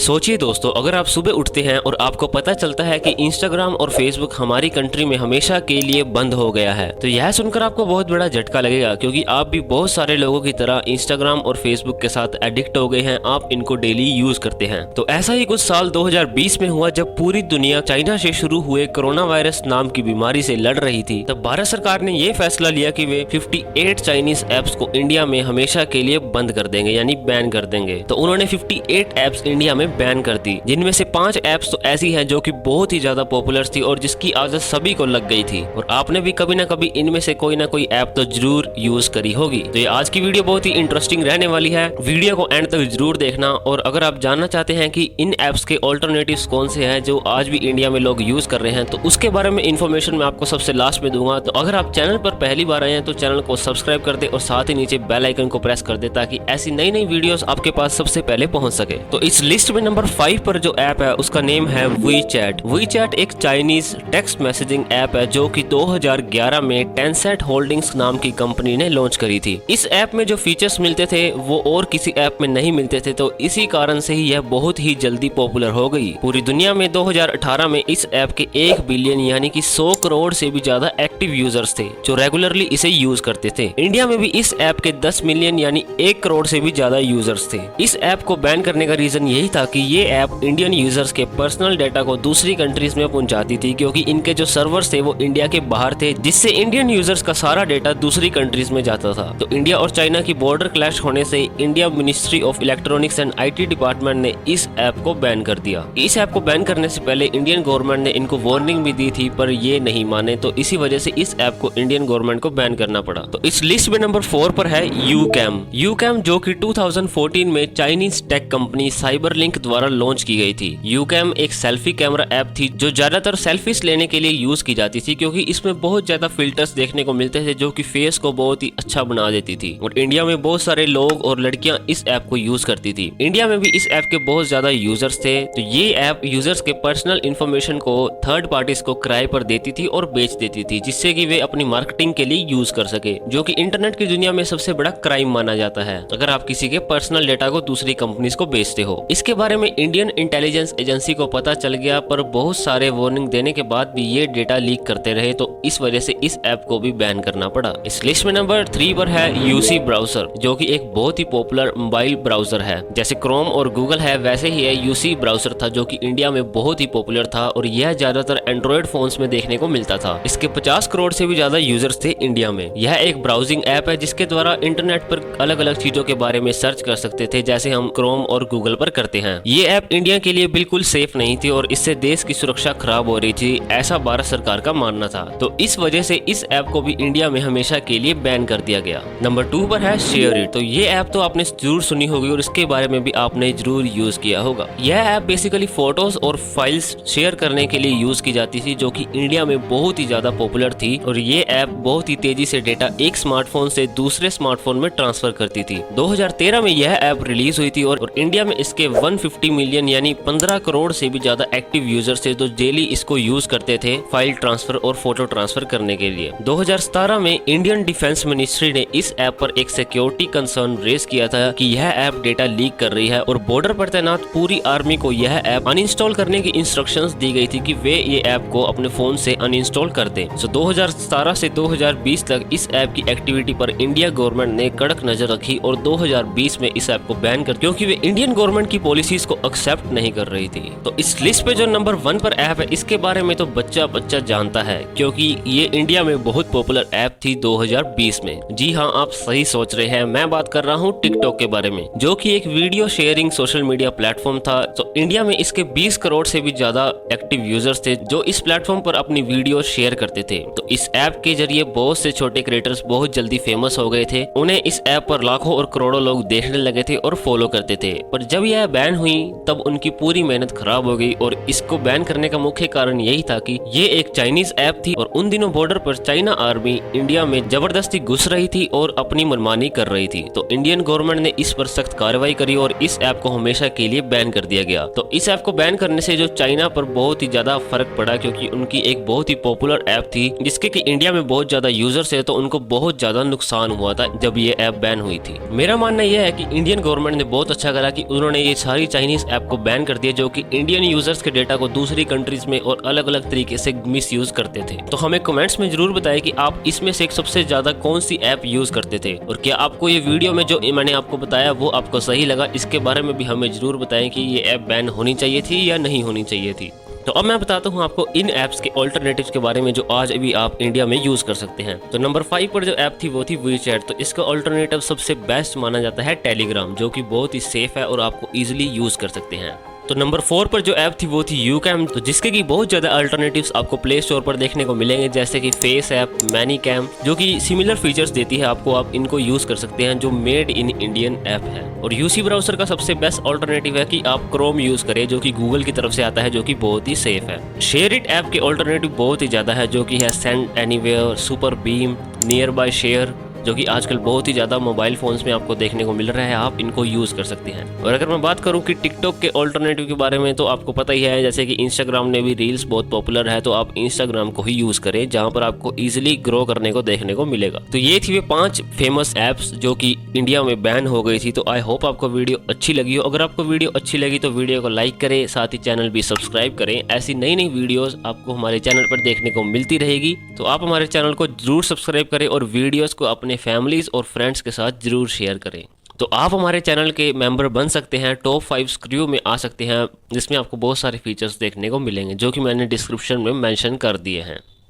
सोचिए दोस्तों, अगर आप सुबह उठते हैं और आपको पता चलता है कि इंस्टाग्राम और फेसबुक हमारी कंट्री में हमेशा के लिए बंद हो गया है, तो यह सुनकर आपको बहुत बड़ा झटका लगेगा, क्योंकि आप भी बहुत सारे लोगों की तरह इंस्टाग्राम और फेसबुक के साथ एडिक्ट हो गए हैं। आप इनको डेली यूज करते हैं। तो ऐसा ही कुछ साल 2020 में हुआ, जब पूरी दुनिया चाइना से शुरू हुए कोरोना वायरस नाम की बीमारी से लड़ रही थी। तब भारत सरकार ने ये फैसला लिया कि वे 58 चाइनीज एप्स को इंडिया में हमेशा के लिए बंद कर देंगे, यानी बैन कर देंगे। तो उन्होंने 58 एप्स इंडिया में बैन कर दी, जिनमें से 5 एप्स तो ऐसी हैं जो कि बहुत ही ज्यादा पॉपुलर थी और जिसकी आदत सभी को लग गई थी, और आपने भी कभी ना कभी इनमें से कोई ना कोई ऐप तो जरूर यूज करी होगी। तो ये आज की वीडियो बहुत ही इंटरेस्टिंग रहने वाली है, वीडियो को एंड तक जरूर देखना। और अगर आप जानना चाहते हैं कि इन एप्स के ऑल्टरनेटिव्स कौन से हैं जो आज भी इंडिया में लोग यूज कर रहे हैं, तो उसके बारे में इन्फॉर्मेशन मैं आपको सबसे लास्ट में दूंगा। तो अगर आप चैनल पर पहली बार आए हैं तो चैनल को सब्सक्राइब कर दे और साथ ही नीचे बेल आइकन को प्रेस कर दे, ताकि ऐसी नई नई वीडियोस आपके पास सबसे पहले पहुंच सके। तो इस लिस्ट में नंबर 5 पर जो ऐप है उसका नेम है WeChat। WeChat एक चाइनीज टेक्स्ट मैसेजिंग ऐप है जो कि 2011 में टेंसेंट होल्डिंग्स नाम की कंपनी ने लॉन्च करी थी। इस ऐप में जो फीचर्स मिलते थे वो और किसी ऐप में नहीं मिलते थे, तो इसी कारण से ही यह बहुत ही जल्दी पॉपुलर हो गई। पूरी दुनिया में 2018 में इस ऐप के 1 बिलियन यानी कि 100 करोड़ से भी ज्यादा एक्टिव यूजर्स थे जो रेगुलरली इसे यूज करते थे। इंडिया में भी इस ऐप के 10 मिलियन यानी 1 करोड़ से भी ज्यादा यूजर्स थे। इस ऐप को बैन करने का रीजन यही था कि ये ऐप इंडियन यूजर्स के पर्सनल डेटा को दूसरी कंट्रीज में पहुंचाती थी, क्योंकि इनके जो सर्वर्स थे वो इंडिया के बाहर थे, जिससे इंडियन यूजर्स का सारा डेटा दूसरी कंट्रीज में जाता था। तो इंडिया और चाइना की बॉर्डर क्लैश होने से India ministry of electronics and IT department ने इस ऐप को बैन कर दिया। इस ऐप को बैन करने से पहले इंडियन गवर्नमेंट ने इनको वार्निंग भी दी थी, पर ये नहीं माने, तो इसी वजह से इस ऐप को इंडियन गवर्नमेंट को बैन करना पड़ा। तो इस लिस्ट में नंबर 4 पर है YouCam। YouCam जो कि 2014 में चाइनीज टेक कंपनी साइबरलिंक द्वारा लॉन्च की गई थी। YouCam एक सेल्फी कैमरा ऐप थी जो ज्यादातर सेल्फीज लेने के लिए यूज की जाती थी, क्योंकि इसमें बहुत ज्यादा फिल्टर्स देखने को मिलते थे जो कि फेस को बहुत ही अच्छा बना देती थी। और इंडिया में बहुत सारे लोग और लड़कियां इस ऐप को यूज करती थी। इंडिया में भी इस ऐप के बहुत ज्यादा यूजर्स थे। तो ये ऐप यूजर्स के पर्सनल इंफॉर्मेशन को थर्ड पार्टीज को किराए पर देती थी और बेच देती थी, जिससे कि वे अपनी मार्केटिंग के लिए यूज कर सके, जो कि इंटरनेट की दुनिया में सबसे बड़ा क्राइम माना जाता है अगर आप किसी के पर्सनल डेटा को दूसरी कंपनीज को बेचते हो। इसके बारे में इंडियन इंटेलिजेंस एजेंसी को पता चल गया, पर बहुत सारे वार्निंग देने के बाद भी ये डेटा लीक करते रहे, तो इस वजह से इस ऐप को भी बैन करना पड़ा। इस लिस्ट में नंबर 3 पर है UC ब्राउजर, जो कि एक बहुत ही पॉपुलर मोबाइल ब्राउजर है। जैसे क्रोम और गूगल है, वैसे ही है UC ब्राउजर था, जो कि इंडिया में बहुत ही पॉपुलर था और यह ज्यादातर एंड्रॉइड फोन्स में देखने को मिलता था। इसके 50 करोड़ से भी ज्यादा यूजर्स थे इंडिया में। यह एक ब्राउजिंग ऐप है जिसके द्वारा इंटरनेट पर अलग अलग चीजों के बारे में सर्च कर सकते थे, जैसे हम क्रोम और गूगल पर करते हैं। ये ऐप इंडिया के लिए बिल्कुल सेफ नहीं थी और इससे देश की सुरक्षा खराब हो रही थी, ऐसा भारत सरकार का मानना था। तो इस वजह से इस ऐप को भी इंडिया में हमेशा के लिए बैन कर दिया गया। नंबर 2 पर है शेयरिट। तो ये ऐप तो आपने जरूर सुनी होगी और इसके बारे में भी आपने जरूर यूज किया होगा। यह ऐप बेसिकली फोटोज और फाइल्स शेयर करने के लिए यूज की जाती थी, जो कि इंडिया में बहुत ही ज्यादा पॉपुलर थी। और ये ऐप बहुत ही तेजी से डेटा एक स्मार्टफोन से दूसरे स्मार्टफोन में ट्रांसफर करती थी। 2013 में यह ऐप रिलीज हुई थी और इंडिया में इसके 150 मिलियन यानी 15 करोड़ से भी ज्यादा एक्टिव यूजर्स थे, जो डेली इसको यूज करते थे फाइल ट्रांसफर और फोटो ट्रांसफर करने के लिए। 2017 में इंडियन डिफेंस मिनिस्ट्री ने इस ऐप पर एक सिक्योरिटी कंसर्न रेज किया था कि यह ऐप डेटा लीक कर रही है, और बॉर्डर पर तैनात पूरी आर्मी को यह ऐप अनइंस्टॉल करने की इंस्ट्रक्शंस दी गई थी कि वे ये ऐप को अपने फोन से अनइंस्टॉल कर दें। 2017 से 2020 तक इस ऐप की एक्टिविटी पर इंडिया गवर्नमेंट ने कड़क नजर रखी और 2020 में इस ऐप को बैन कर, क्योंकि वे इंडियन गवर्नमेंट की पॉलिसीज को एक्सेप्ट नहीं कर रही थी। तो इस लिस्ट पे जो नंबर 1 पर ऐप है, इसके बारे में तो बच्चा बच्चा जानता है, क्योंकि ये इंडिया में बहुत पॉपुलर ऐप थी 2020 में। जी हाँ, आप सही सोच रहे हैं, मैं बात कर रहा हूँ टिकटॉक के बारे में, जो कि एक video sharing social media platform था। तो इंडिया में इसके 20 करोड़ से भी ज्यादा एक्टिव यूजर्स थे जो इस प्लेटफॉर्म पर अपनी वीडियो शेयर करते थे। तो इस ऐप के जरिए बहुत से छोटे क्रिएटर्स बहुत जल्दी फेमस हो गए थे। उन्हें इस ऐप पर लाखों और करोड़ों लोग देखने लगे थे और फॉलो करते थे। पर जब यह बैन हुई तब उनकी पूरी मेहनत खराब हो गई, और इसको बैन करने का मुख्य कारण यही था कि ये एक चाइनीज ऐप थी और उन दिनों बॉर्डर पर चाइना आर्मी इंडिया में जबरदस्ती घुस रही थी और अपनी मनमानी कर रही थी। तो इंडियन गवर्नमेंट ने इस पर सख्त कार्रवाई करी और इस ऐप को हमेशा के लिए बैन कर दिया गया। तो इस ऐप को बैन करने से जो चाइना पर बहुत ही ज्यादा फर्क पड़ा, क्योंकि उनकी एक बहुत ही पॉपुलर ऐप थी जिसके कि इंडिया में बहुत ज्यादा यूजर्स है, तो उनको बहुत ज्यादा नुकसान हुआ था जब ये ऐप बैन हुई थी। मेरा मानना यह है कि इंडियन गवर्नमेंट ने बहुत अच्छा करा कि उन्होंने ये सारी चाइनीज ऐप को बैन कर दिया जो कि इंडियन यूजर्स के डेटा को दूसरी कंट्रीज में और अलग अलग तरीके से मिस यूज करते थे। तो हमें कमेंट्स में जरूर बताएं कि आप इसमें से सबसे ज्यादा कौन सी ऐप यूज करते थे और क्या आपको ये वीडियो में जो मैंने आपको बताया वो आपको सही लगा। इसके बारे में भी हमें जरूर बताएं कि ये ऐप बैन होनी चाहिए थी या नहीं होनी चाहिए थी। तो अब मैं बताता हूँ आपको इन ऐप्स के ऑल्टरनेटिव्स के बारे में जो आज अभी आप इंडिया में यूज कर सकते हैं। तो नंबर 5 पर जो ऐप थी वो थी वीचैट। तो इसका ऑल्टरनेटिव सबसे बेस्ट माना जाता है टेलीग्राम, जो कि बहुत ही सेफ है और आपको इजीली यूज कर सकते हैं। तो नंबर 4 पर जो ऐप थी वो थी यूकैम, तो जिसके की बहुत ज्यादा अल्टरनेटिव्स आपको प्ले स्टोर पर देखने को मिलेंगे, जैसे कि फेस ऐप, मैनीकैम, जो कि सिमिलर फीचर्स देती है आपको, आप इनको यूज कर सकते हैं, जो मेड इन इंडियन ऐप है। और यूसी ब्राउजर का सबसे बेस्ट ऑल्टरनेटिव है कि आप क्रोम यूज करें, जो कि गूगल की तरफ से आता है, जो कि बहुत ही सेफ है। शेयर इट ऐप के ऑल्टरनेटिव बहुत ही ज्यादा है, जो कि है send anywhere, super beam, near by share, जो कि आजकल बहुत ही ज़्यादा मोबाइल फोन्स में आपको देखने को मिल रहा है, आप इनको यूज़ कर सकते हैं। और अगर मैं बात करूं कि टिकटॉक के ऑल्टरनेटिव के बारे में, तो आपको पता ही है जैसे कि इंस्टाग्राम ने भी रील्स बहुत पॉपुलर है, तो आप इंस्टाग्राम को ही यूज़ करें जहां पर आपको इजीली ग्रो करने को देखने को मिलेगा। तो ये थी वे 5 फेमस ऐप्स जो कि इंडिया में बैन हो गई थी। तो आई होप आपको वीडियो अच्छी लगी हो। अगर आपको वीडियो अच्छी लगी तो वीडियो को लाइक करें, साथ ही चैनल भी सब्सक्राइब करें। ऐसी नई नई वीडियोस आपको हमारे चैनल पर देखने को मिलती रहेगी, तो आप हमारे चैनल को जरूर सब्सक्राइब करें और वीडियोस को अपने फैमिलीज और फ्रेंड्स के साथ जरूर शेयर करें। तो आप हमारे चैनल के मेंबर बन सकते हैं, टॉप 5 क्रू में आ सकते हैं, जिसमें आपको बहुत सारे फीचर्स देखने को मिलेंगे जो कि मैंने डिस्क्रिप्शन में मेंशन कर दिए हैं।